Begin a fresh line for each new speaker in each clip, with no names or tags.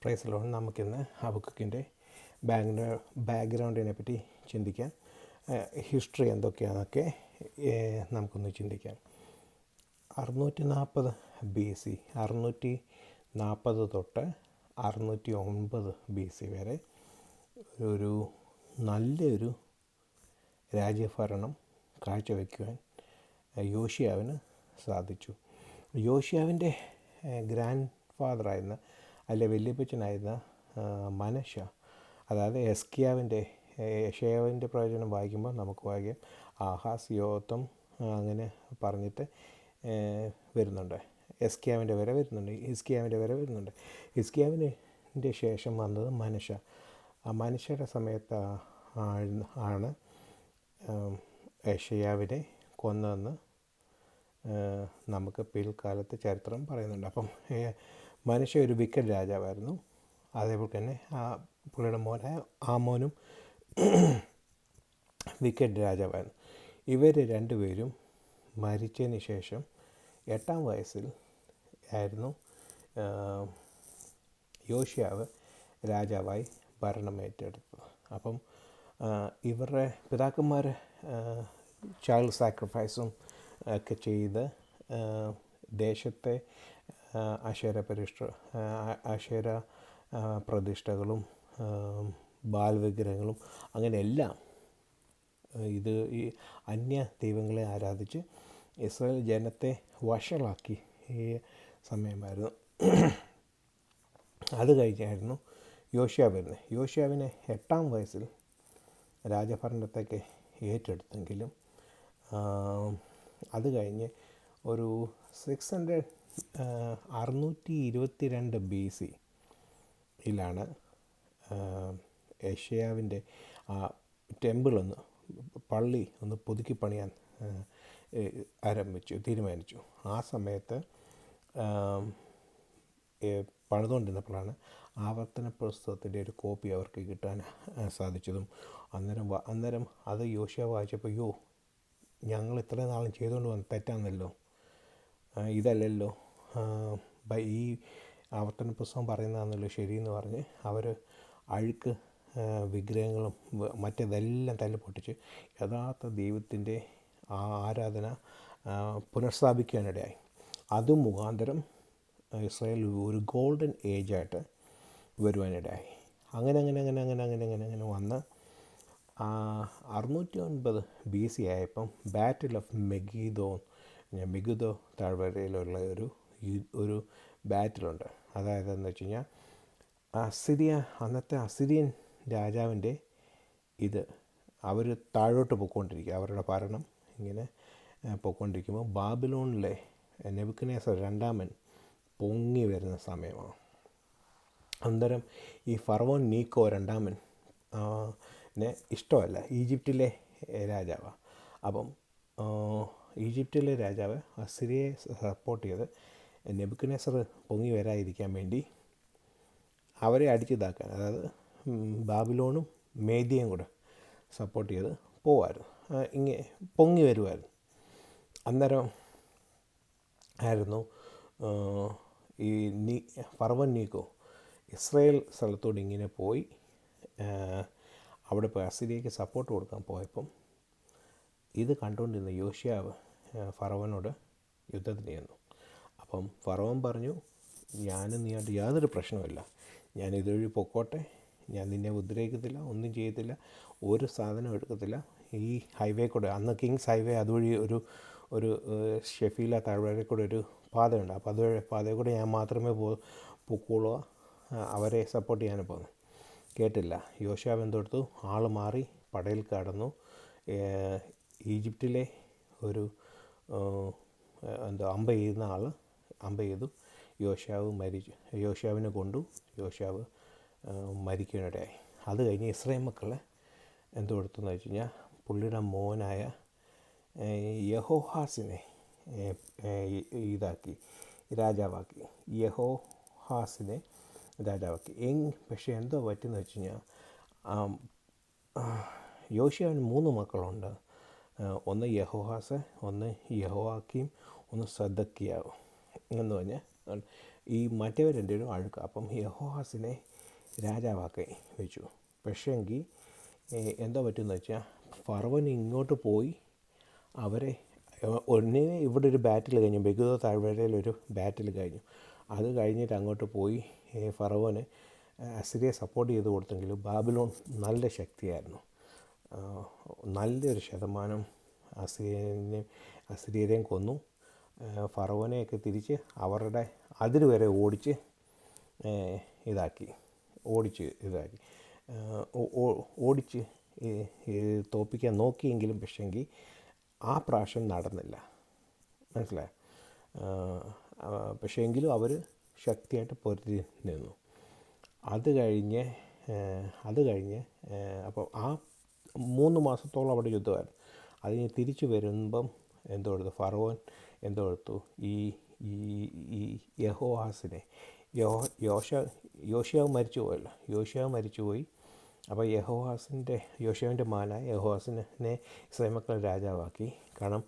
Price നമുക്കിന്ന് ഹബക്കുക്കിൻ്റെ ബാക്ക്ഗ്രൗണ്ടിനെ പറ്റി ചിന്തിക്കാം. ഹിസ്റ്ററി എന്തൊക്കെയാണെന്നൊക്കെ നമുക്കൊന്ന് ചിന്തിക്കാം. 640 BC, 640 തൊട്ട് 609 BC വരെ ഒരു നല്ലൊരു രാജ്യഭരണം കാഴ്ചവെക്കുവാൻ യോശിയാവിന് സാധിച്ചു. യോശിയാവിൻ്റെ ഗ്രാൻഡ് ഫാദറായിരുന്ന വല്യപ്പച്ചനായിരുന്ന മനശ്ശ, അതായത് യെശയ്യാവിൻ്റെ പ്രവചനം വായിക്കുമ്പോൾ നമുക്ക് വായിക്കാം, ആഹാസ്, യോത്തം അങ്ങനെ പറഞ്ഞിട്ട് വരുന്നുണ്ട്. ഹിസ്കിയാവിൻ്റെ വരെ വരുന്നുണ്ട്. ഹിസ്കിയാവിൻ്റെ ശേഷം വന്നത് മനശ്ശ. ആ മനശ്ശയുടെ സമയത്ത് ആണ് യെശയ്യാവിനെ കൊന്നതെന്ന് നമുക്ക് പിൽക്കാലത്ത് ചരിത്രം പറയുന്നുണ്ട്. അപ്പം മനശ്ശ ഒരു വിക്കറ്റ് രാജാവായിരുന്നു. അതേപോലെ തന്നെ പുള്ളിയുടെ മോനായ ആമോനും വിക്കറ്റ് രാജാവായിരുന്നു. ഇവർ രണ്ടുപേരും മരിച്ചതിന് ശേഷം 8-ാം വയസ്സിൽ ആയിരുന്നു യോശിയാവ് രാജാവായി ഭരണമേറ്റെടുത്തത്. അപ്പം ഇവരുടെ പിതാക്കന്മാർ ചൈൽഡ് സാക്രിഫൈസും ഒക്കെ ചെയ്ത് ദേശത്തെ അശേര പ്രതിഷ്ഠകളും ബാൽവിഗ്രഹങ്ങളും അങ്ങനെയെല്ലാം ഈ അന്യ ദൈവങ്ങളെ ആരാധിച്ച് ഇസ്രായേൽ ജനത്തെ വഷളാക്കി ഈ സമയമായിരുന്നു. അത് കഴിഞ്ഞായിരുന്നു യോശിയാവ് വരുന്നത്. യോശിയാവിനെ 8-ാം വയസ്സിൽ രാജഭരണത്തൊക്കെ ഏറ്റെടുത്തെങ്കിലും അത് കഴിഞ്ഞ് ഒരു 622 BC യിലാണ് യെശയ്യാവിൻ്റെ പള്ളി ഒന്ന് പുതുക്കി പണിയാൻ തീരുമാനിച്ചു. ആ സമയത്ത് പണിതുകൊണ്ടിരുന്നപ്പോഴാണ് ആവർത്തന പുസ്തകത്തിൻ്റെ ഒരു കോപ്പി അവർക്ക് കിട്ടാൻ സാധിച്ചതും. അന്നേരം അത് യോശിയാവ് വായിച്ചപ്പോൾ, ഞങ്ങൾ ഇത്രയും നാളും ചെയ്തുകൊണ്ട് വന്ന് തെറ്റാന്നല്ലോ, ഇതല്ലല്ലോ ഈ ആവർത്തന പുസ്തകം പറയുന്നതാണല്ലോ ശരിയെന്ന് പറഞ്ഞ് അവർ അഴുക്ക് വിഗ്രഹങ്ങളും മറ്റേതെല്ലാം തല്ലിപ്പൊട്ടിച്ച് യഥാർത്ഥ ദൈവത്തിൻ്റെ ആരാധന പുനഃസ്ഥാപിക്കാനിടയായി. അതും മുഖാന്തരം ഇസ്രായേൽ ഒരു ഗോൾഡൻ ഏജായിട്ട് വരുവാനിടയായി. അങ്ങനെ വന്ന് 609 BC ആയപ്പം ബാറ്റിൽ ഓഫ് മെഗിദോ താഴ്വരയിലുള്ള ഒരു ബാറ്റിലുണ്ട്. അതായത് എന്ന് വെച്ച് കഴിഞ്ഞാൽ അന്നത്തെ അസിരിയൻ രാജാവിൻ്റെ അവർ താഴോട്ട് പോയിക്കൊണ്ടിരിക്കുക. അവരുടെ ഭരണം ഇങ്ങനെ പോയിക്കൊണ്ടിരിക്കുമ്പോൾ ബാബിലോണിലെ നെബൂഖദ്നേസർ രണ്ടാമൻ പൊങ്ങി വരുന്ന സമയമാണ്. അന്നേരം ഈ ഫറവോൻ നീക്കോ രണ്ടാമൻ ഇഷ്ടമല്ല, ഈജിപ്തിലെ രാജാവാണ്. അപ്പം ഈജിപ്തിലെ രാജാവ് അസിരിയയെ സപ്പോർട്ട് ചെയ്ത് നെബൂഖദ്നേസർ പൊങ്ങി വരാതിരിക്കാൻ വേണ്ടി അവരെ അടിച്ചിതാക്കാൻ, അതായത് ബാബിലോണും മേദ്യയും കൂടെ സപ്പോർട്ട് ചെയ്ത് പോവായിരുന്നു, പൊങ്ങി വരുമായിരുന്നു. അന്നേരം ആയിരുന്നു ഈ ഫറവോൻ നീക്കോ ഇസ്രായേൽ സ്ഥലത്തോട് ഇങ്ങനെ പോയി അവിടെ പോയി അസിരിയയ്ക്ക് സപ്പോർട്ട് കൊടുക്കാൻ പോയപ്പം ഇത് കണ്ടുകൊണ്ടിരുന്ന യോശിയാവ് ഫറവോനോട് യുദ്ധത്തിന് ചെന്നു. അപ്പം ഫറവോൻ പറഞ്ഞു, ഞാനും നീയായിട്ട് യാതൊരു പ്രശ്നമില്ല, ഞാൻ ഇതുവഴി പൊക്കോട്ടെ, ഞാൻ നിന്നെ ഉദ്രവിക്കത്തില്ല, ഒന്നും ചെയ്യത്തില്ല, ഒരു സാധനം എടുക്കത്തില്ല. ഈ ഹൈവേ കൂടെ, അന്ന് കിങ്സ് ഹൈവേ, അതുവഴി ഒരു ഷെഫീല താഴ്വരയിൽ കൂടെ ഒരു പാതയുണ്ട്. അപ്പോൾ പാതയിൽ കൂടെ ഞാൻ മാത്രമേ പൊക്കോളൂ, അവരെ സപ്പോർട്ട് ചെയ്യാനും പോകുന്നു. കേട്ടില്ല. യോശുവ എന്തെടുത്തു, ആൾ മാറി പടയിൽ കടന്നു. ഈജിപ്തിലെ ഒരു അമ്പ ചെയ്യുന്ന ആൾ അമ്പ ചെയ്തു. യോശുവിനെ കൊണ്ടു. യോശുവ മരിക്കാനിടയായി. അത് കഴിഞ്ഞ് ഇസ്രായേൽ മക്കളെ എന്തെടുത്തെന്ന് വെച്ച് കഴിഞ്ഞാൽ പുള്ളിയുടെ മോനായ യഹോഹാസിനെ രാജാവാക്കി. പക്ഷേ എന്തോ പറ്റുമെന്ന് വെച്ച് കഴിഞ്ഞാൽ യോശുവന് 3 മക്കളുണ്ട്. ഒന്ന് യഹോഹാസ്, ഒന്ന് യഹോയാക്കീം, ഒന്ന് സെദക്കിയാവ് എന്ന് പറഞ്ഞാൽ ഈ മറ്റവർ രണ്ടുപേരും അഴുക്ക. അപ്പം യഹോഹാസിനെ രാജാവാക്കി വെച്ചു. പക്ഷേങ്കിൽ എന്താ പറ്റുമെന്ന് വെച്ചാൽ ഫറവൻ ഇങ്ങോട്ട് പോയി അവരെ ഒന്നിനെ ഇവിടെ ഒരു ബാറ്റിൽ കഴിഞ്ഞു, ബെഗുദോ താഴ്വരയിലൊരു ബാറ്റിൽ കഴിഞ്ഞു. അത് കഴിഞ്ഞിട്ട് അങ്ങോട്ട് പോയി ഫറവന് അസിരിയെ സപ്പോർട്ട് ചെയ്ത് കൊടുത്തെങ്കിലും ബാബിലോൺ നല്ല ശക്തിയായിരുന്നു. നല്ലൊരു ശതമാനം അസിര്യരെയും കൊന്നു. ഫറവനെയൊക്കെ തിരിച്ച് അവരുടെ അതിര് വരെ ഓടിച്ച് തോൽപ്പിക്കാൻ നോക്കിയെങ്കിലും പക്ഷേങ്കിൽ ആ പ്രാവശ്യം നടന്നില്ല. മനസ്സിലായോ? പക്ഷേ എങ്കിലും അവർ ശക്തിയായിട്ട് പൊരുതി നിന്നു. അത് കഴിഞ്ഞ് അപ്പോൾ ആ 3 മാസത്തോളം അവിടെ യുദ്ധമായിരുന്നു. അതിന് തിരിച്ചു വരുമ്പം ഫറവോൻ എന്തോടുത്തു, ഈ യഹോഹാസിനെ യോശിയാവ് മരിച്ചുപോയി. അപ്പോൾ യോശിയാവിൻ്റെ മകനായ യഹോഹാസിനെ ഇസ്രായേൽ മക്കളെ രാജാവാക്കി. കാരണം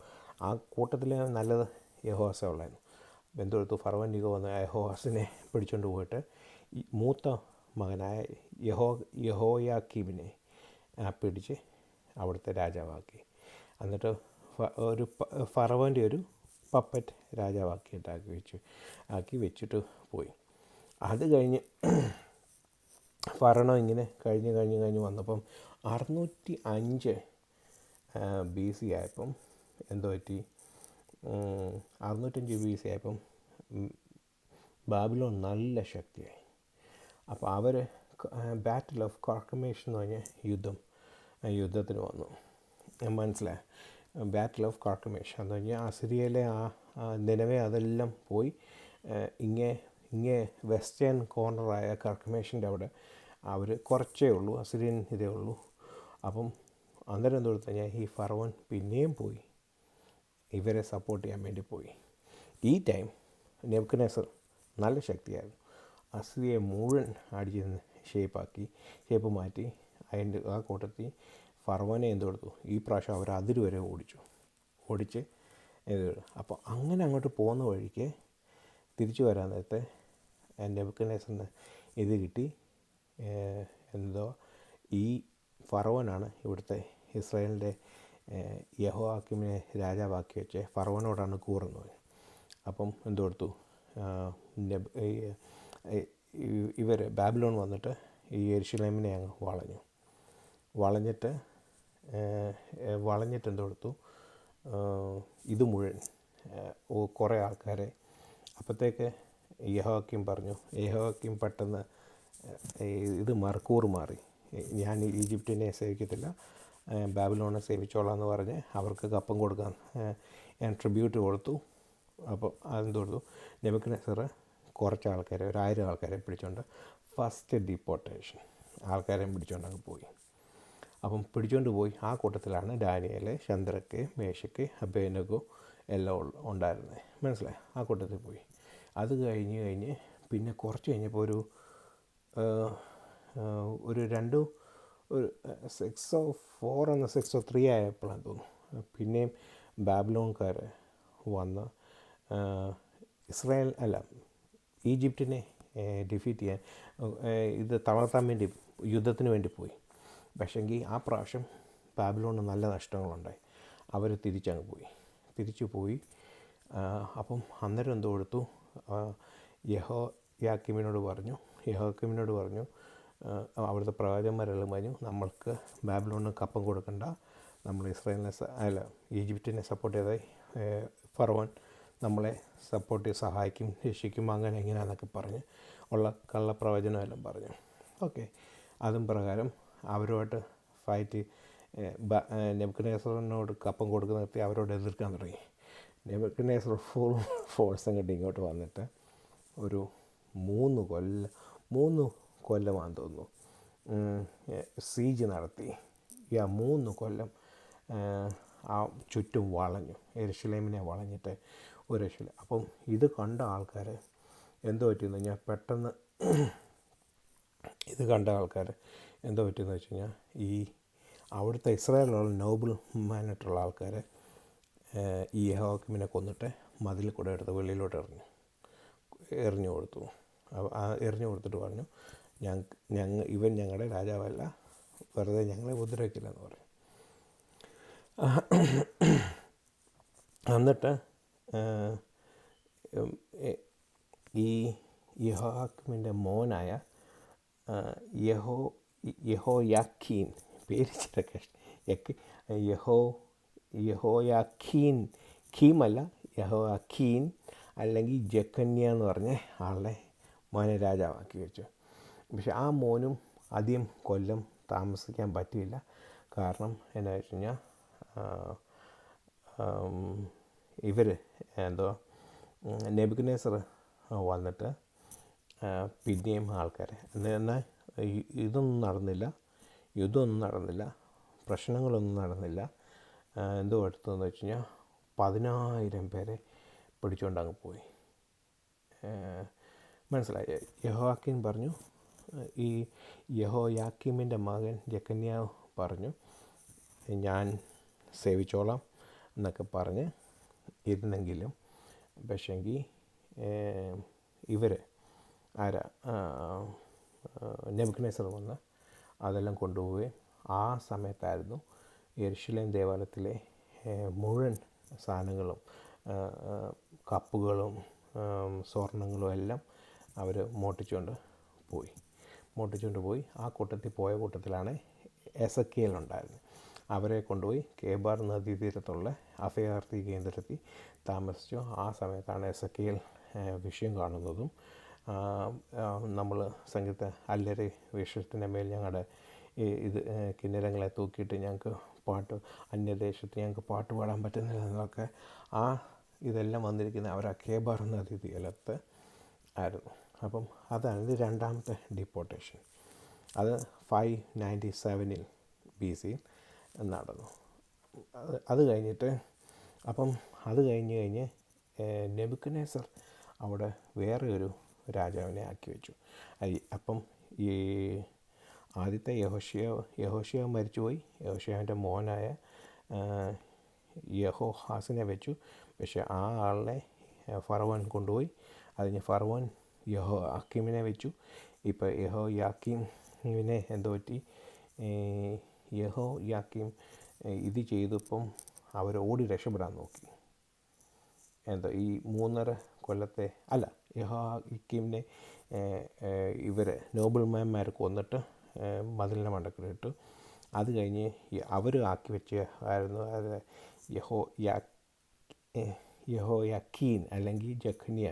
ആ കൂട്ടത്തിൽ നല്ലത് യഹോഹാസ ഉള്ളായിരുന്നു. എന്തോടുത്തു, ഫറവൻ വന്ന് യഹോഹാസിനെ പിടിച്ചുകൊണ്ട് പോയിട്ട് ഈ മൂത്ത മകനായ യഹോയാക്കീമിനെ പിടിച്ച് അവിടുത്തെ രാജാവാക്കി. എന്നിട്ട് ഒരു ഫറവൻ്റെ ഒരു പപ്പറ്റ് രാജാവാക്കി വെച്ചിട്ട് പോയി. അത് കഴിഞ്ഞ് ഫറവോ ഇങ്ങനെ കഴിഞ്ഞ് വന്നപ്പം 605 BC ആയപ്പം എന്തോ പറ്റി, 605 BC ആയപ്പം ബാബിലോൺ നല്ല ശക്തിയായി. അപ്പോൾ അവർ ബാറ്റിൽ ഓഫ് കാർക്കമീഷ് എന്ന് പറഞ്ഞ യുദ്ധത്തിന് വന്നു. മനസ്സിലായി? ബാറ്റിൽ ഓഫ് കാർക്കമീഷ് എന്ന് പറഞ്ഞാൽ അസിറിയയിലെ നിലവെ അതെല്ലാം പോയി ഇങ്ങേ വെസ്റ്റേൺ കോർണറായ കാർക്കമീഷിൻ്റെ അവിടെ അവർ കുറച്ചേ ഉള്ളൂ, അസിറിയൻ ഇതേ ഉള്ളൂ. അപ്പം അന്നേരം എന്ത് കൊടുത്തു കഴിഞ്ഞാൽ ഈ ഫറവോൻ പിന്നെയും പോയി ഇവരെ സപ്പോർട്ട് ചെയ്യാൻ വേണ്ടി പോയി. ഈ ടൈം നെബൂഖദ്നേസർ നല്ല ശക്തിയായിരുന്നു. അസിറിയയെ മുഴുവൻ അടിച്ച് ഷേപ്പ് മാറ്റി. അതിൻ്റെ ആ കൂട്ടത്തിൽ ഫറവോനെ എന്ത് കൊടുത്തു, ഈ പ്രാവശ്യം അവർ അതിര് വരെ ഓടിച്ച് അപ്പോൾ അങ്ങനെ അങ്ങോട്ട് പോകുന്ന വഴിക്ക് തിരിച്ചു വരാൻ നേരത്തെ നെബൂഖദ്നേസറിന് ഇത് കിട്ടി. ഈ ഫറവോനാണ് ഇവിടുത്തെ ഇസ്രായേലിൻ്റെ യഹോയാക്കീമിനെ രാജാവാക്കി വെച്ച് ഫറവോനോടാണ് കൂറുന്നത്. അപ്പം എന്ത് കൊടുത്തു, ഇവർ ബാബിലോൺ വന്നിട്ട് ഈ യെരുശലേമിനെ അങ്ങ് വളഞ്ഞിട്ട് എന്ത് കൊടുത്തു, ഇത് മുഴുവൻ കുറേ ആൾക്കാരെ. അപ്പോഴത്തേക്ക് യഹോയാക്കീം പെട്ടെന്ന് കൂറ് മാറി, ഞാൻ ഈജിപ്തിനെ സേവിക്കത്തില്ല, ബാബിലോണെ സേവിച്ചോളാം എന്ന് പറഞ്ഞ് അവർക്ക് കപ്പം കൊടുക്കാൻ ഞാൻ ട്രിബ്യൂട്ട് കൊടുത്തു. അപ്പോൾ അതെന്ത് കൊടുത്തു, നെബൂഖദ്നേസർ കുറച്ച് ആൾക്കാരെ, 1000 ആൾക്കാരെ പിടിച്ചുകൊണ്ട് ഫസ്റ്റ് ഡിപ്പോർട്ടേഷൻ ആൾക്കാരെയും പിടിച്ചുകൊണ്ട് അങ്ങ് പോയി. അപ്പം പിടിച്ചുകൊണ്ട് പോയി. ആ കൂട്ടത്തിലാണ് ഡാനിയേൽ, ശദ്രക്ക്, മേശക്ക്, അബേദ്നെഗോ എല്ലാം ഉണ്ടായിരുന്നത്. മനസ്സിലായി? ആ കൂട്ടത്തിൽ പോയി. അത് കഴിഞ്ഞ് പിന്നെ കുറച്ച് കഴിഞ്ഞപ്പോൾ ഒരു 604 എന്ന 603 ആയപ്പോഴാണ് തോന്നുന്നു പിന്നെയും ബാബിലോൺകാർ വന്ന് ഈജിപ്തിനെ ഡിഫീറ്റ് ചെയ്യാൻ തളർത്താൻ വേണ്ടി യുദ്ധത്തിന് വേണ്ടി പോയി. പക്ഷേങ്കിൽ ആ പ്രാവശ്യം ബാബിലോണിന് നല്ല നഷ്ടങ്ങളുണ്ടായി. അവർ തിരിച്ചു പോയി. അപ്പം അന്നേരം എന്തോ കൊടുത്തു, യഹോയാക്കീമിനോട് പറഞ്ഞു അവിടുത്തെ പ്രവാചകന്മാരെല്ലാം പറഞ്ഞു, നമ്മൾക്ക് ബാബിലോണിന് കപ്പം കൊടുക്കണ്ട, നമ്മൾ ഈജിപ്തിനെ സപ്പോർട്ട് ചെയ്താൽ ഫറവോൻ നമ്മളെ സഹായിക്കും, രക്ഷിക്കും, അങ്ങനെ എങ്ങനെയാണെന്നൊക്കെ പറഞ്ഞ് ഉള്ള കള്ളപ്രവചനമെല്ലാം പറഞ്ഞു. ഓക്കെ, അതും പ്രകാരം അവരുമായിട്ട് ഫൈറ്റ് നെബൂഖദ്നേസറിനോട് കപ്പം കൊടുക്കുന്ന നിർത്തി അവരോട് എതിർക്കാൻ തുടങ്ങി. നെബൂഖദ്നേസർ ഫുൾ ഫോഴ്സ് അങ്ങോട്ട് ഇങ്ങോട്ട് വന്നിട്ട് ഒരു 3 കൊല്ലമാണെന്ന് തോന്നുന്നു സീജ് നടത്തി. 3 കൊല്ലം ചുറ്റും വളഞ്ഞു, യെരുശലേമിനെ വളഞ്ഞിട്ട് ഒരു രക്ഷയില്ല. അപ്പം ഇത് കണ്ട ആൾക്കാർ എന്തോ പറ്റിയെന്ന് കഴിഞ്ഞാൽ പെട്ടെന്ന് വെച്ച് കഴിഞ്ഞാൽ ഈ അവിടുത്തെ ഇസ്രായേലിലുള്ള നോബിൾ മാനായിട്ടുള്ള ആൾക്കാർ ഈ യഹോയാക്കീമിനെ കൊന്നിട്ട് മതിൽ കൂടെ എടുത്ത് വെളിയിലോട്ട് എറിഞ്ഞു. എറിഞ്ഞു കൊടുത്തു. എറിഞ്ഞു കൊടുത്തിട്ട് പറഞ്ഞു, ഇവൻ ഞങ്ങളുടെ രാജാവല്ല, വെറുതെ ഞങ്ങളെ ഉപദ്രവിക്കില്ലെന്ന് പറയും. എന്നിട്ട് ഈ യെഹോയാക്കീമിൻ്റെ മോനായ യഹോയാക്കീൻ, പേര് ചില യഹോയാക്കീൻ, കീമല്ല, യഹോയാക്കീൻ അല്ലെങ്കിൽ ജെക്കന്യ എന്ന് പറഞ്ഞ ആളുടെ മോനെ രാജാവാക്കി വെച്ചു. പക്ഷെ ആ മോനും അധികം കൊല്ലം താമസിക്കാൻ പറ്റിയില്ല. കാരണം എന്താ വെച്ച് കഴിഞ്ഞാൽ ഇവർ നെബൂഖദ്നേസർ വന്നിട്ട് പിന്നെയും ആൾക്കാരെ എന്നാൽ ഇതൊന്നും നടന്നില്ല, യുദ്ധമൊന്നും നടന്നില്ല, പ്രശ്നങ്ങളൊന്നും നടന്നില്ല. എന്തോ എടുത്തതെന്ന് വെച്ച് കഴിഞ്ഞാൽ 10,000 പേരെ പിടിച്ചുകൊണ്ട് അങ്ങ് പോയി. മനസ്സിലായി? യഹോയാക്കീൻ പറഞ്ഞു, ഈ യഹോയാക്കീമിൻ്റെ മകൻ ജെക്കന്യാവ് പറഞ്ഞു, ഞാൻ സേവിച്ചോളാം എന്നൊക്കെ പറഞ്ഞ് ഇരുന്നെങ്കിലും പക്ഷേങ്കിൽ ഇവർ നെബൂഖദ്നേസർ വന്ന് അതെല്ലാം കൊണ്ടുപോവുകയും ആ സമയത്തായിരുന്നു യെരുശലേം ദേവാലയത്തിലെ മുഴുവൻ സാധനങ്ങളും, കപ്പുകളും സ്വർണ്ണങ്ങളും എല്ലാം അവർ മോഷ്ടിച്ചുകൊണ്ട് പോയി. ആ കൂട്ടത്തിലാണ് എസെക്കിയേൽ ഉണ്ടായിരുന്നത്. അവരെ കൊണ്ടുപോയി കേബാർ നദീതീരത്തുള്ള അഭയാർത്ഥി കേന്ദ്രത്തിൽ താമസിച്ചു. ആ സമയത്താണ് എസെക്കിയേൽ വിഷയം കാണുന്നതും നമ്മൾ സംഗീത അല്ലരി വിഷയത്തിൻ്റെ മേൽ ഞങ്ങളുടെ ഇത് കിന്നരങ്ങളെ തൂക്കിയിട്ട് ഞങ്ങൾക്ക് അന്യദേശത്ത് ഞങ്ങൾക്ക് പാട്ട് പാടാൻ പറ്റുന്നില്ല എന്നൊക്കെ ഇതെല്ലാം വന്നിരിക്കുന്നത് അവർ കേബാർ നദീതീരത്ത് ആയിരുന്നു. അപ്പം അതാണ് ഇത് രണ്ടാമത്തെ ഡിപ്പോർട്ടേഷൻ. അത് 597 BC നടന്നു. അത് കഴിഞ്ഞിട്ട് അത് കഴിഞ്ഞ് നെബൂഖദ്നേസർ അവിടെ വേറെ ഒരു രാജാവിനെ ആക്കി വെച്ചു. അപ്പം ഈ ആദ്യത്തെ യഹോശിയാവ് മരിച്ചുപോയി. യഹോശിയാവിൻ്റെ മോനായ യഹോഹാസിനെ വെച്ചു. പക്ഷെ ആ ആളിനെ ഫറവോൻ കൊണ്ടുപോയി. അതിന് ഫറവോൻ യഹോയാക്കീമിനെ വെച്ചു. ഇപ്പോൾ യഹോയാക്കീമിനെ എന്തോ പറ്റി, യഹോയാക്കീം ഇത് ചെയ്തപ്പം അവർ ഓടി രക്ഷപ്പെടാൻ നോക്കി. ഈ 3.5 കൊല്ലത്തെ യഹോയാക്കീമിനെ ഇവർ നോബിൾമാന്മാർ കൊന്നിട്ട് മതിലിൻ്റെ മണ്ടക്കിലിട്ടു. അത് കഴിഞ്ഞ് അവർ ആക്കി വെച്ച ആയിരുന്നു യഹോയാക്കീൻ അല്ലെങ്കിൽ ജെഖന്യ.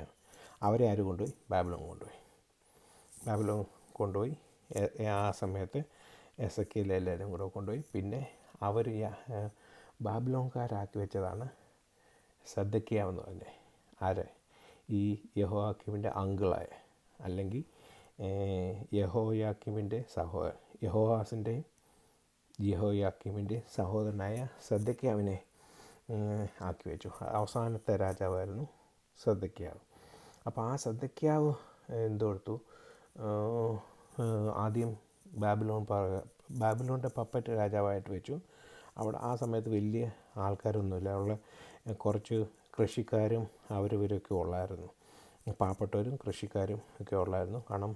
അവരെ ആര് കൊണ്ടുപോയി? ബാബിലോൺ കൊണ്ടുപോയി. ആ സമയത്ത് എസെക്കിയേൽ എല്ലാവരും കൂടെ കൊണ്ടുപോയി. പിന്നെ അവർ ബാബിലോൺകാരാക്കി വെച്ചതാണ് സിദ്ക്കിയാവ് എന്ന് പറഞ്ഞത്. ഈ യഹോയാക്കീമിൻ്റെ അങ്കിളായ അല്ലെങ്കിൽ യഹോയാക്കീമിൻ്റെ സഹോദരൻ, യഹോഹാസിൻ്റെയും യഹോയാക്കീമിൻ്റെ സഹോദരനായ സിദ്ക്കിയാവിനെ ആക്കി വെച്ചു. അവസാനത്തെ രാജാവായിരുന്നു സിദ്ക്കിയാവ്. അപ്പോൾ ആ സിദ്ക്കിയാവ് എന്തോടുത്തു, ആദ്യം ബാബിലോണിൻ്റെ പപ്പറ്റ് രാജാവായിട്ട് വെച്ചു. അവിടെ ആ സമയത്ത് വലിയ ആൾക്കാരൊന്നുമില്ല, ഉള്ള കുറച്ച് കൃഷിക്കാരും ഇവരൊക്കെ ഉള്ളായിരുന്നു. പാവപ്പെട്ടവരും കൃഷിക്കാരും ഒക്കെ ഉള്ളായിരുന്നു. കാരണം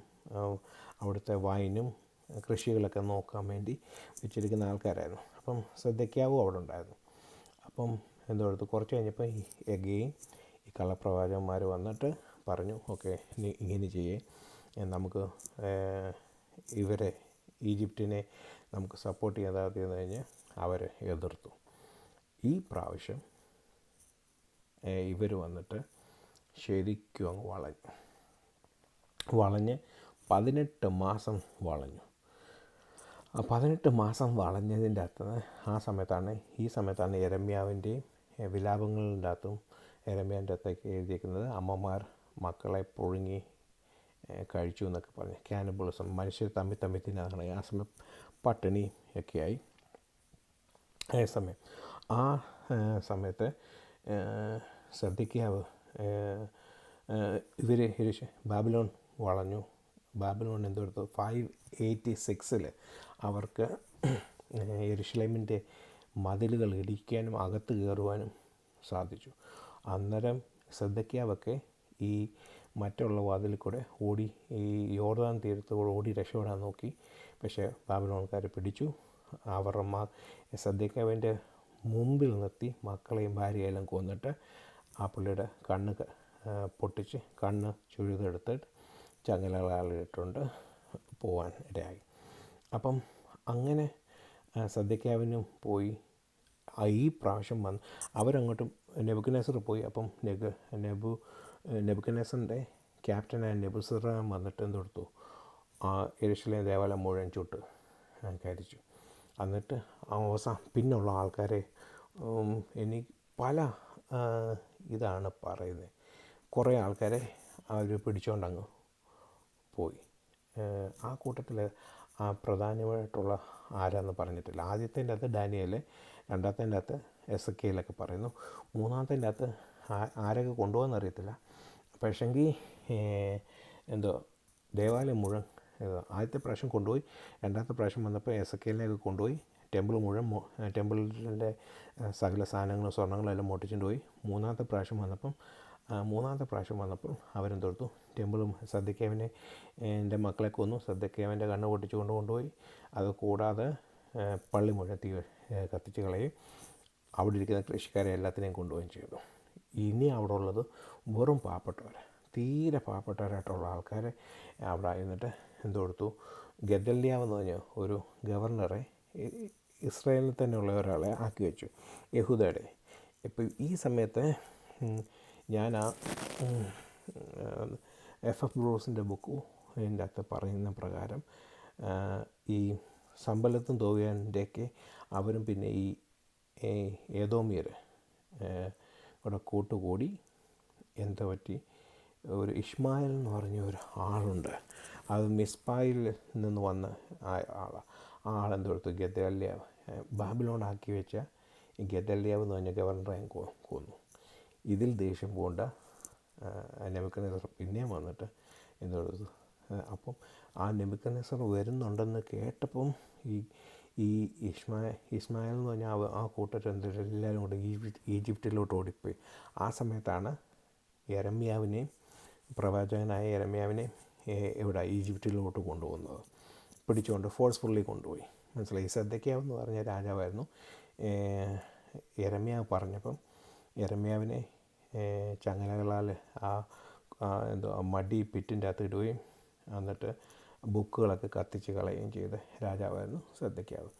അവിടുത്തെ വൈനും കൃഷികളൊക്കെ നോക്കാൻ വേണ്ടി വെച്ചിരിക്കുന്ന ആൾക്കാരായിരുന്നു. അപ്പം സിദ്ക്കിയാവും അവിടെ ഉണ്ടായിരുന്നു. അപ്പം എന്തോടുത്തു, കുറച്ച് കഴിഞ്ഞപ്പോൾ ഈ കള്ളപ്രവാചകന്മാർ വന്നിട്ട് പറഞ്ഞു, ഓക്കെ നീ ഇങ്ങനെ ചെയ്യേ, നമുക്ക് ഇവരെ ഈജിപ്തിനെ നമുക്ക് സപ്പോർട്ട് ചെയ്താതെന്ന് കഴിഞ്ഞ് അവർ എതിർത്തു. ഈ പ്രാവശ്യം ഇവർ വന്നിട്ട് ശരിക്കും അങ്ങ് വളഞ്ഞ് 18 മാസം വളഞ്ഞു. 18 മാസം വളഞ്ഞതിൻ്റെ അകത്ത് ഈ സമയത്താണ് യെരമ്യാവിൻ്റെയും വിലാപങ്ങളുടെ അകത്തും യെരമ്യാവിൻ്റെ അകത്തേക്ക് എഴുതിയിരിക്കുന്നത് അമ്മമാർ മക്കളെ പുഴുങ്ങി കഴിച്ചു എന്നൊക്കെ പറഞ്ഞ് കാനിബിളിസം, മനുഷ്യർ തമ്മിൽ തിന്നാണ്. ആ സമയം പട്ടിണി ഒക്കെയായി. ആ സമയത്ത് സിദ്ക്കിയാവ് ബാബിലോൺ വളഞ്ഞു. ബാബിലോൺ എന്തെടുത്തു, 586 അവർക്ക് യെരുശലേമിൻ്റെ മതിലുകൾ ഇടിക്കാനും അകത്ത് കയറുവാനും സാധിച്ചു. അന്നേരം സിദ്ക്കിയാവൊക്കെ ഈ മറ്റുള്ള വാതിലിൽ കൂടെ ഓടി ഈ യോർദാൻ തീരത്തോടെ ഓടി രക്ഷപ്പെടാൻ നോക്കി. പക്ഷേ ബാബിലോൺകാർ പിടിച്ചു. അവരുടെ സദ്ദേക്കാവിൻ്റെ മുമ്പിൽ നിർത്തി മക്കളെയും ഭാര്യയെല്ലാം കൊന്നിട്ട് ആ പുള്ളിയുടെ കണ്ണ് പൊട്ടിച്ച് കണ്ണ് ചുഴുതെടുത്തിട്ട് ചങ്ങലകളിലിട്ടുണ്ട് പോവാൻ ഇടയായി. അപ്പം അങ്ങനെ സദ്ദേക്കാവിനും പോയി. ഈ പ്രാവശ്യം വന്ന് അവരങ്ങോട്ടും നെബൂഖദ്നേസർ പോയി. അപ്പം നെബൂഖദ്നേസറിൻ്റെ ക്യാപ്റ്റനായ നെബൂസർദാൻ വന്നിട്ട് എന്തെടുത്തു, യെരൂശലേം ദേവാലയം മുഴുവൻ ചുട്ട് കരിച്ചു. എന്നിട്ട് പിന്നുള്ള ആൾക്കാരെ എനിക്ക് പല ഇതാണ് പറയുന്നത്, കുറേ ആൾക്കാരെ അവർ പിടിച്ചുകൊണ്ടങ്ങ് പോയി. ആ കൂട്ടത്തിൽ പ്രധാനമായിട്ടുള്ള ആരാന്ന് പറഞ്ഞിട്ടില്ല. ആദ്യത്തേൻ്റെ അകത്ത് ഡാനിയേൽ, രണ്ടാമത്തേൻ്റെ അകത്ത് എസെക്കിയേലൊക്കെ പറയുന്നു, മൂന്നാമത്തേൻ്റെ അകത്ത് ആരൊക്കെ കൊണ്ടുപോകാമെന്ന് അറിയത്തില്ല. പക്ഷെങ്കിൽ ദേവാലയം മുഴുവൻ ആദ്യത്തെ പ്രാവശ്യം കൊണ്ടുപോയി. രണ്ടാമത്തെ പ്രാവശ്യം വന്നപ്പോൾ എസെക്കിയേലിനെയൊക്കെ കൊണ്ടുപോയി ടെമ്പിൾ മുഴുവൻ ടെമ്പിളിൻ്റെ സകല സാധനങ്ങളും സ്വർണ്ണങ്ങളും എല്ലാം മോട്ടിച്ചുകൊണ്ട് പോയി. മൂന്നാമത്തെ പ്രാവശ്യം വന്നപ്പോൾ അവരെന്തെടുത്തു, ടെമ്പിളും സദ്ദേക്കാവിനെ എൻ്റെ മക്കളെ കൊന്നു, സദ്ദേക്കാവിൻ്റെ കണ്ണ് പൊട്ടിച്ച് കൊണ്ടുപോയി. അത് കൂടാതെ പള്ളി മുഴുവൻ തീ കത്തിച്ച് കളയും. അവിടെ ഇരിക്കുന്ന കൃഷിക്കാരെ എല്ലാത്തിനെയും കൊണ്ടുപോവുകയും ചെയ്തു. ഇനി അവിടെ ഉള്ളത് വെറും പാവപ്പെട്ടവർ, തീരെ പാവപ്പെട്ടവരായിട്ടുള്ള ആൾക്കാരെ അവിടെ ഇരുന്നിട്ട് എന്തെടുത്തു, ഗെദല്യാവെന്ന് പറഞ്ഞ ഒരു ഗവർണറെ ഇസ്രായേലിൽ തന്നെയുള്ള ഒരാളെ ആക്കി വെച്ചു, യഹൂദയുടെ. ഇപ്പോൾ ഈ സമയത്ത് ഞാൻ F.F. ബ്രൂസിൻ്റെ ഇതിൻ്റെ അകത്ത് പറയുന്ന പ്രകാരം ഈ സമ്പലത്തും തോവിയാൻ്റെയൊക്കെ അവരും പിന്നെ ഈ ഏദോമിയർ ഇവിടെ കൂട്ടുകൂടി എന്താ പറ്റി, ഒരു ഇഷ്മായേൽ എന്ന് പറഞ്ഞ ഒരു ആളുണ്ട്, അത് മിസ്പായിൽ നിന്ന് വന്ന ആളാണ്. ആ ആളെന്തെടുത്തു, ഗെദല്യാവ് ബാബിലോണാക്കി വെച്ച ഈ ഗെദല്യാവ് എന്ന് പറഞ്ഞ ഗവർണറെ കൊന്നു. ഇതിൽ ദേഷ്യം പൂണ്ട നെബൂഖദ്നേസർ പിന്നെയും വന്നിട്ട് എന്തെടുത്തു. അപ്പം ആ നെബൂഖദ്നേസർ വരുന്നുണ്ടെന്ന് കേട്ടപ്പം ഈ ഇസ്മായേൽ എന്ന് പറഞ്ഞാൽ ആ കൂട്ടർ എല്ലാവരും കൂടെ ഈജിപ്തിലോട്ട് ഓടിപ്പോയി. ആ സമയത്താണ് യെരമ്യാവിനെയും പ്രവാചകനായ യെരമ്യാവിനെയും ഇവിടെ ഈജിപ്തിലോട്ട് കൊണ്ടുപോകുന്നത്, പിടിച്ചുകൊണ്ട് ഫോഴ്സ്ഫുള്ളി കൊണ്ടുപോയി. മനസ്സിലായി. സദ്ദേക്കാവെന്ന് പറഞ്ഞ രാജാവായിരുന്നു. യെരമ്യാവ് പറഞ്ഞപ്പം യെരമ്യാവിനെ ചങ്ങലകളാൽ മടി പിറ്റിൻ്റെ അകത്ത് ഇടുകയും എന്നിട്ട് ബുക്കുകളൊക്കെ കത്തിച്ച് കളയുകയും ചെയ്ത രാജാവായിരുന്നു സദ്ദേക്കാവ്.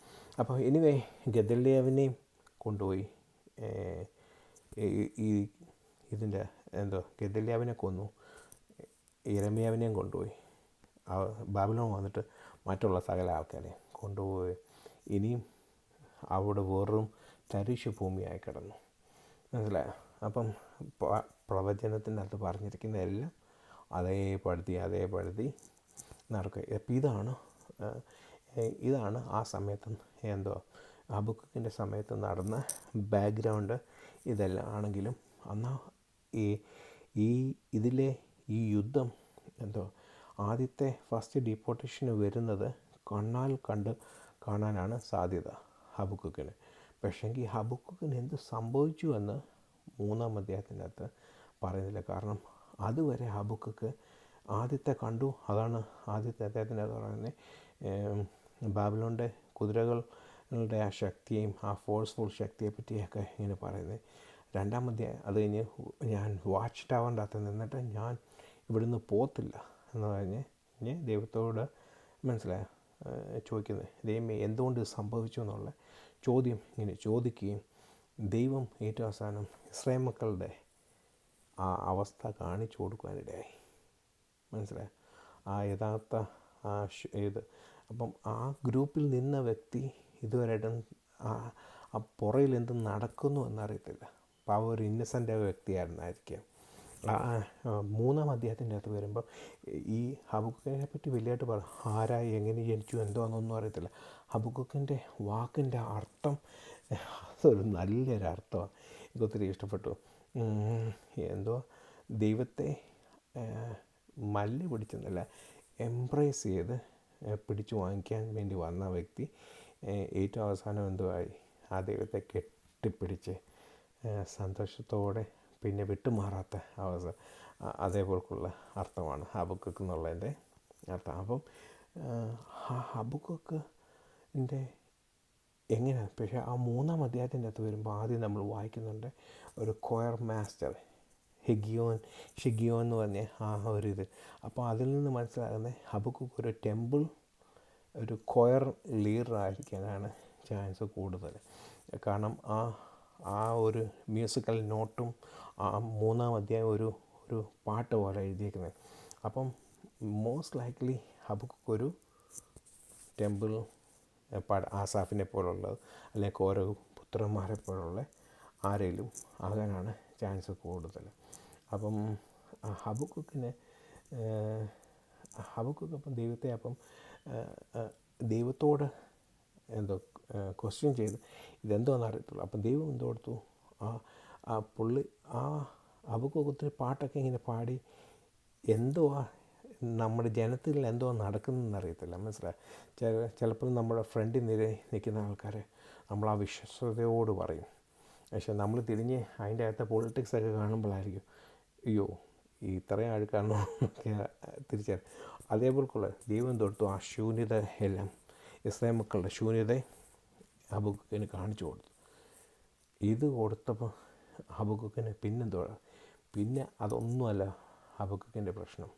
അപ്പോൾ എനിവേ ഗെദല്യാവിനെയും കൊണ്ടുപോയി ഇതിൻ്റെ ഗെദല്യാവിനെ കൊന്നു, യെരമ്യാവിനെയും കൊണ്ടുപോയി. ബാബിലോൺ വന്നിട്ട് മറ്റുള്ള സകല ആൾക്കാരെ കൊണ്ടുപോയി. ഇനിയും അവിടെ വെറും തരിശു ഭൂമിയായി കിടന്നു. മനസ്സിലായോ? അപ്പം പ്രവചനത്തിൻ്റെ അകത്ത് പറഞ്ഞിരിക്കുന്നതെല്ലാം അതേപടുത്തി നടക്കുക. അപ്പം ഇതാണ് ആ സമയത്ത് ഹബക്കുക്കിൻ്റെ സമയത്ത് നടന്ന ബാക്ക്ഗ്രൗണ്ട്. ഇതെല്ലാം ആണെങ്കിലും എന്നാൽ ഇതിലെ ഈ യുദ്ധം ആദ്യത്തെ ഫസ്റ്റ് ഡീപ്പോർട്ടേഷന് വരുന്നത് കാണാനാണ് സാധ്യത ഹബക്കുക്കിന്. പക്ഷേങ്കിൽ ഹബക്കുക്കിന് എന്ത് സംഭവിച്ചു എന്ന് 3-ാം അധ്യായത്തിൻ്റെ അകത്ത് പറയുന്നില്ല. കാരണം അതുവരെ ഹബക്കുക്ക് ആദ്യത്തെ കണ്ടു. അതാണ് ആദ്യത്തെ അധ്യായത്തിൻ്റെ അകത്ത് പറയുന്നത്. ബാബിലോണിൻ്റെ കുതിരകളുടെ ആ ശക്തിയെയും ആ ഫോഴ്സ്ഫുൾ ശക്തിയെ പറ്റിയൊക്കെ ഇങ്ങനെ പറയുന്നത്. 2-ാം അധ്യായം അത് കഴിഞ്ഞ് ഞാൻ വാച്ച് ടവറിൻ്റെ അകത്ത് നിന്നിട്ട് ഞാൻ ഇവിടുന്ന് പോകത്തില്ല എന്ന് പറഞ്ഞ് ദൈവത്തോട് മനസ്സിലായ ചോദിക്കുന്നത്, ദൈവമേ എന്തുകൊണ്ട് ഇത് സംഭവിച്ചു എന്നുള്ള ചോദ്യം ഇങ്ങനെ ചോദിക്കുകയും ദൈവം ഏറ്റവും അവസാനം ഇസ്രായേൽ മക്കളുടെ ആ അവസ്ഥ കാണിച്ചു കൊടുക്കാനിടയായി. മനസ്സിലായി. ആ യഥാർത്ഥ അപ്പം ആ ഗ്രൂപ്പിൽ നിന്ന വ്യക്തി ഇതുവരെയായിട്ടും ആ പുറയിൽ എന്ത് നടക്കുന്നു എന്നറിയത്തില്ല. അപ്പോൾ ഒരു ഇന്നസെൻ്റ് വ്യക്തിയായിരുന്നായിരിക്കാം. 3-ാം അധ്യായത്തിൻ്റെ അകത്ത് വരുമ്പോൾ ഈ ഹബക്കുക്കിനെ പറ്റി വലിയായിട്ട് ആരായി എങ്ങനെ ജനിച്ചു എന്തോന്നൊന്നും അറിയത്തില്ല. ഹബക്കുക്കിൻ്റെ വാക്കിൻ്റെ അർത്ഥം അതൊരു നല്ലൊരു അർത്ഥമാണ്. എനിക്ക് ഒത്തിരി ഇഷ്ടപ്പെട്ടു. ദൈവത്തെ മല്ല് പിടിച്ചെന്നല്ല, എംബ്രേസ് ചെയ്ത് പിടിച്ചു വാങ്ങിക്കാൻ വേണ്ടി വന്ന വ്യക്തി ഏറ്റവും അവസാനം ആയി, ആ ദൈവത്തെ കെട്ടിപ്പിടിച്ച് സന്തോഷത്തോടെ പിന്നെ വിട്ടുമാറാത്ത അവസ്ഥ. അതേപോലുള്ള അർത്ഥമാണ് ഹബക്കുക്ക് എന്നുള്ളതിൻ്റെ അർത്ഥം. അപ്പം ഹബക്കുക്കിൻ്റെ എങ്ങനെയാണ്, പക്ഷേ ആ 3-ാം അധ്യായത്തിൻ്റെ അകത്ത് വരുമ്പോൾ ആദ്യം നമ്മൾ വായിക്കുന്നുണ്ട് ഒരു കൊയർ മാസ്റ്റർ ഷിഗിയോൻ എന്ന് പറഞ്ഞ ഒരു ഇത്. അപ്പോൾ അതിൽ നിന്ന് മനസ്സിലാകുന്നത് ഹബക്കുക്ക് ഒരു ടെമ്പിൾ ഒരു കൊയർ ലീഡർ ആയിരിക്കാനാണ് ചാൻസ് കൂടുതൽ. കാരണം ആ ഒരു മ്യൂസിക്കൽ നോട്ടും ആ 3-ാം അധ്യായം ഒരു പാട്ട് പോലെ എഴുതിയിരിക്കുന്നത്. അപ്പം മോസ്റ്റ് ലൈക്ലി ഹബക്കുക്ക് ഒരു ടെമ്പിൾ ആസാഫിനെ പോലുള്ളത് അല്ലെങ്കിൽ ഓരോ പുത്രന്മാരെ പോലുള്ള ആരെങ്കിലും ആകാനാണ് ചാൻസ് കൂടുതൽ. അപ്പം ഹബക്കുക്കിന് അപ്പം ദൈവത്തോട് എന്തോ ക്വസ്റ്റ്യൻ ചെയ്ത് ഇതെന്തോന്ന് അറിയത്തുള്ളൂ. അപ്പം ദൈവം എന്തോ കൊടുത്തു, പുള്ളി ഹബക്കുക്കിന് പാട്ടൊക്കെ ഇങ്ങനെ പാടി എന്തോ നമ്മുടെ ജനത്തിൽ എന്തോ നടക്കുന്നതെന്ന് അറിയത്തില്ല, മനസ്സിലായി. ചിലപ്പോൾ നമ്മുടെ ഫ്രണ്ടിൽ നിൽക്കുന്ന ആൾക്കാരെ നമ്മൾ ആ വിശ്വസ്തയോട് പറയും, പക്ഷെ നമ്മൾ തിരിഞ്ഞ് അതിൻ്റെ അകത്തെ പൊളിറ്റിക്സൊക്കെ കാണുമ്പോഴായിരിക്കും അയ്യോ ഇത്രയും അഴുക്കാണോ ഒക്കെ തിരിച്ചറിയും. അതേപോലെക്കുള്ള ദൈവം തൊട്ടു ആ ശൂന്യത എല്ലാം ഇസ്രായേൽ മക്കളുടെ ശൂന്യത ഹബക്കുക്കിന് കാണിച്ചു കൊടുത്തു. ഇത് കൊടുത്തപ്പോൾ ഹബക്കുക്കിന് പിന്നെ അതൊന്നുമല്ല ഹബക്കുക്കിൻ്റെ പ്രശ്നം.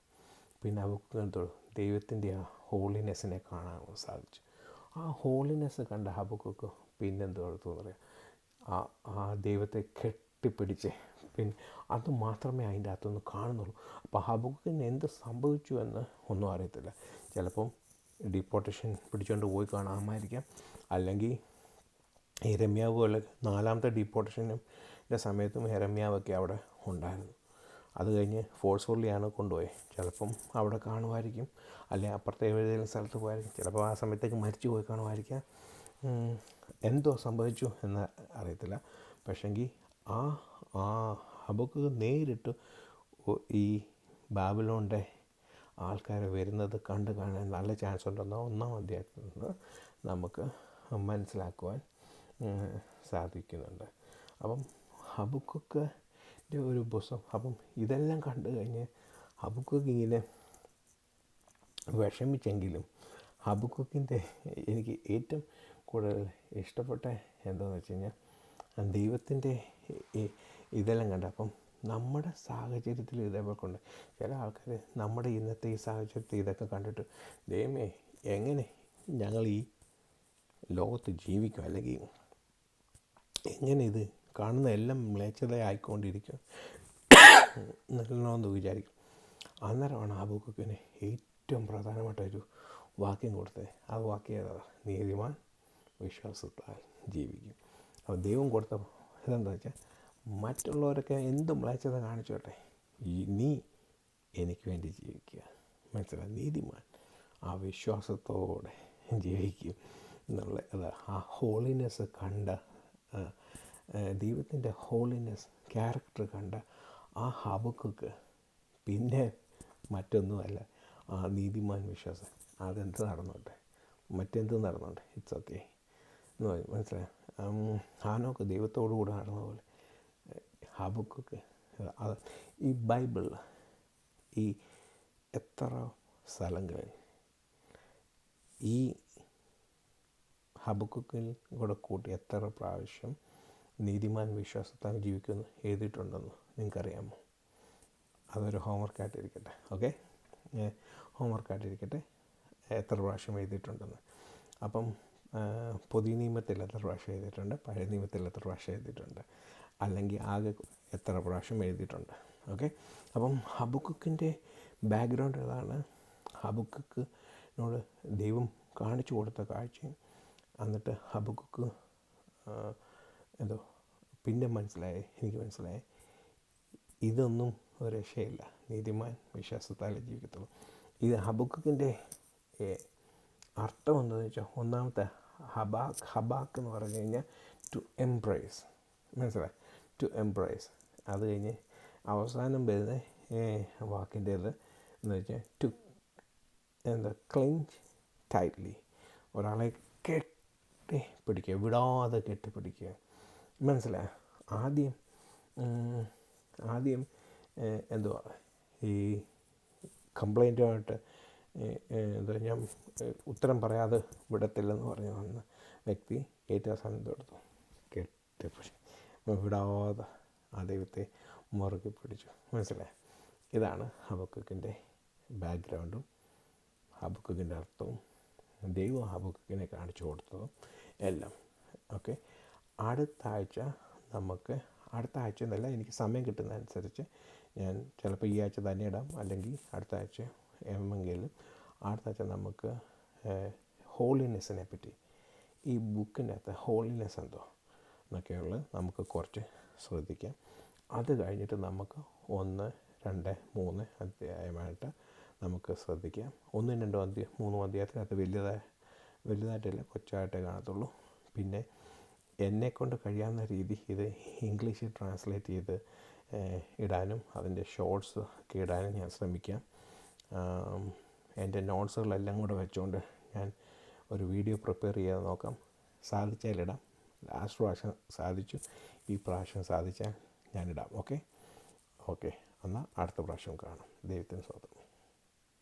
പിന്നെ ഹബക്കുക്കിന് ദൈവത്തിൻ്റെ ആ ഹോളിനെസ്സിനെ കാണാൻ സാധിച്ചു. ആ ഹോളിനെസ് കണ്ട ഹബക്കുക്ക് പിന്നെന്തോ എടുത്തു എന്ന് പറയാം, ആ ദൈവത്തെ കെട്ടിപ്പിടിച്ച് പിന്നെ അത് മാത്രമേ അതിൻ്റെ അകത്തുനിന്ന് കാണുന്നുള്ളൂ. അപ്പോൾ ഹബക്കുക്കിന് എന്ത് സംഭവിച്ചു എന്ന് ഒന്നും അറിയത്തില്ല. ചിലപ്പം ഡിപ്പോർട്ടേഷൻ പിടിച്ചുകൊണ്ട് പോയി കാണാമായിരിക്കാം, അല്ലെങ്കിൽ യെരമ്യാവ് പോലെ 4-ാമത്തെ ഡിപ്പോർട്ടേഷൻ്റെ സമയത്തും യെരമ്യാവൊക്കെ അവിടെ ഉണ്ടായിരുന്നു. അത് കഴിഞ്ഞ് ഫോഴ്സ്ഫുള്ളിയാണ് കൊണ്ടുപോയത്. ചിലപ്പം അവിടെ കാണുമായിരിക്കും, അല്ലെങ്കിൽ അപ്പുറത്തെ ഏതെങ്കിലും സ്ഥലത്ത് പോയായിരിക്കും, ചിലപ്പോൾ ആ സമയത്തേക്ക് മരിച്ചു പോയി കാണുമായിരിക്കാം. എന്തോ സംഭവിച്ചു എന്ന് അറിയത്തില്ല. പക്ഷെങ്കിൽ ആ ഹബക്കുക്ക് നേരിട്ട് ഈ ബാബിലോണിൻ്റെ ആൾക്കാർ വരുന്നത് കാണാൻ നല്ല ചാൻസ് ഉണ്ടെന്ന് 1-ാം അധ്യായത്തിൽ നിന്ന് നമുക്ക് മനസ്സിലാക്കുവാൻ സാധിക്കുന്നുണ്ട്. അപ്പം ഹബക്കുക്കിൻ്റെ ഒരു പുസ്തകം. അപ്പം ഇതെല്ലാം കണ്ടു കഴിഞ്ഞ് ഹബക്കുക്ക് ഇങ്ങനെ വിഷമിച്ചെങ്കിലും ഹബക്കുക്കിൻ്റെ എനിക്ക് ഏറ്റവും കൂടുതൽ ഇഷ്ടപ്പെട്ട എന്താണെന്ന് വെച്ച് കഴിഞ്ഞാൽ ദൈവത്തിൻ്റെ ഇതെല്ലാം കണ്ട. അപ്പം നമ്മുടെ സാഹചര്യത്തിൽ ഇതേപോലെ കൊണ്ട് ചില ആൾക്കാർ നമ്മുടെ ഇന്നത്തെ ഈ സാഹചര്യത്തിൽ ഇതൊക്കെ കണ്ടിട്ട് ദൈവമേ എങ്ങനെ ഞങ്ങൾ ഈ ലോകത്ത് ജീവിക്കും, അല്ലെങ്കിൽ എങ്ങനെ ഇത് കാണുന്ന എല്ലാം മ്ലേച്ഛതയായിക്കൊണ്ടിരിക്കും എന്നൊന്ന് വിചാരിക്കും. അന്നേരമാണ് ഹബക്കുക്കിന് ഏറ്റവും പ്രധാനമായിട്ടൊരു വാക്യം കൊടുത്തത്. ആ വാക്യം ഏതാണ്? നീതിമാൻ വിശ്വാസത്താൽ ജീവിക്കും. അപ്പോൾ ദൈവം കൊടുത്ത ഇതെന്താ വെച്ചാൽ മറ്റുള്ളവരൊക്കെ എന്ത് മ്ലേച്ഛത കാണിച്ചോട്ടെ, നീ എനിക്ക് വേണ്ടി ജീവിക്കുക, മനസ്സിലായി. നീതിമാൻ ആ വിശ്വാസത്തോടെ ജീവിക്കും എന്നുള്ള ആ ഹോളിനെസ് കണ്ട ദൈവത്തിൻ്റെ ഹോളിനെസ് ക്യാരക്ടർ കണ്ട ആ ഹബക്കുക്ക് പിന്നെ മറ്റൊന്നുമല്ല, ആ നീതിമാൻ വിശ്വാസം അതെന്ത് നടന്നോട്ടെ, മറ്റെന്ത് നടന്നോട്ടെ, ഇറ്റ്സ് ഓക്കെ എന്ന് പറയും, മനസ്സിലായി. ഹാനോക്ക് ദൈവത്തോടു കൂടെ നടന്ന പോലെ ഹബക്കുക്ക് ഈ ബൈബിളിൽ ഈ എത്ര സ്ഥലങ്ങളിൽ ഈ ഹബക്കുക്കിൽ കൂടെ കൂട്ടി എത്ര പ്രാവശ്യം നീതിമാൻ വിശ്വാസത്താൽ ജീവിക്കുമെന്ന് എഴുതിയിട്ടുണ്ടെന്ന് നിങ്ങൾക്കറിയാമോ? അതൊരു ഹോംവർക്കായിട്ടിരിക്കട്ടെ. ഓക്കെ, ഹോംവർക്കായിട്ടിരിക്കട്ടെ, എത്ര പ്രാവശ്യം എഴുതിയിട്ടുണ്ടെന്ന്. അപ്പം പുതിയ നിയമത്തിൽ എത്ര പ്രാവശ്യം എഴുതിയിട്ടുണ്ട്, പഴയ നിയമത്തിൽ എത്ര പ്രാവശ്യം എഴുതിയിട്ടുണ്ട്, അല്ലെങ്കിൽ ആകെ എത്ര പ്രാവശ്യം എഴുതിയിട്ടുണ്ട്. ഓക്കെ, അപ്പം ഹബക്കുക്കിൻ്റെ ബാക്ക്ഗ്രൗണ്ട് ഏതാണ്? ഹബക്കുക്കിനോട് ദൈവം കാണിച്ചു കൊടുത്ത കാഴ്ചയും എന്നിട്ട് ഹബക്കുക്ക് എന്തോ പിന്നെ എനിക്ക് മനസ്സിലായി ഇതൊന്നും ഒരു രക്ഷയില്ല, നീതിമാൻ വിശ്വാസത്താലേ ജീവിക്കത്തുള്ളൂ. ഇത് ഹബക്കുക്കിൻ്റെ അർത്ഥം എന്താണെന്ന് വെച്ചാൽ, ഒന്നാമത്തെ ഹബാക്ക് എന്ന് പറഞ്ഞു കഴിഞ്ഞാൽ ടു എംബ്രേസ്, മനസ്സിലായി, ടു എംബ്രേസ്. അത് കഴിഞ്ഞ് അവസാനം വരുന്ന വാക്കിൻ്റേത് എന്ന് വെച്ചാൽ ടു ക്ലിഞ്ച് ടൈറ്റ്ലി, ഒരാളെ കെട്ടിപ്പിടിക്കുക, വിടാതെ കെട്ടിപ്പിടിക്കുക, മനസ്സിലായി. ആദ്യം എന്തുവാ ഈ കംപ്ലൈൻറ്റുമായിട്ട് എന്താ ഞാൻ ഉത്തരം പറയാതെ വിടത്തില്ലെന്ന് പറഞ്ഞു വന്ന വ്യക്തി ഏറ്റവും അവസാനം എടുത്തു കെട്ടിപ്പിടി വിടാതെ ആ ദൈവത്തെ മുറുകെ പിടിച്ചു. മനസ്സിലായി? ഇതാണ് ഹബക്കുക്കിൻ്റെ ബാക്ക്ഗ്രൗണ്ടും ഹബക്കുക്കിൻ്റെ അർത്ഥവും ദൈവം ഹബക്കുക്കിനെ കാണിച്ചു കൊടുത്തതും എല്ലാം. ഓക്കെ, അടുത്ത ആഴ്ച എന്നല്ല, എനിക്ക് സമയം കിട്ടുന്നതനുസരിച്ച് ഞാൻ ചിലപ്പോൾ ഈ ആഴ്ച തന്നെ ഇടാം, അല്ലെങ്കിൽ അടുത്ത ആഴ്ച എന്നെങ്കിലും അടുത്ത ആഴ്ച നമുക്ക് ഹോളിനെസ്സിനെ പറ്റി, ഈ ബുക്കിൻ്റെ അകത്ത് ഹോളിനെസ് എന്തോ എന്നൊക്കെയുള്ളത് നമുക്ക് കുറച്ച് ശ്രദ്ധിക്കാം. അത് കഴിഞ്ഞിട്ട് നമുക്ക് 1, 2, 3 അധ്യായമായിട്ട് നമുക്ക് ശ്രദ്ധിക്കാം. 1, 2, 3 അധ്യായത്തിനകത്ത് വലുതായിട്ടല്ല, കൊച്ചായിട്ടേ കാണത്തുള്ളൂ. പിന്നെ എന്നെക്കൊണ്ട് കഴിയാവുന്ന രീതി ഇത് ഇംഗ്ലീഷിൽ ട്രാൻസ്ലേറ്റ് ചെയ്ത് ഇടാനും അതിൻ്റെ ഷോർട്സ് ഒക്കെ ഇടാനും ഞാൻ ശ്രമിക്കാം. എൻ്റെ നോട്ട്സുകളെല്ലാം കൂടെ വെച്ചുകൊണ്ട് ഞാൻ ഒരു വീഡിയോ പ്രിപ്പയർ ചെയ്യാൻ നോക്കാം. സാധിച്ചാലിടാം. ലാസ്റ്റ് പ്രാവശ്യം സാധിച്ചു, ഈ പ്രാവശ്യം സാധിച്ചാൽ ഞാനിടാം. ഓക്കെ, എന്നാൽ അടുത്ത പ്രാവശ്യം കാണാം. ദൈവത്തിന് സ്തോത്രം.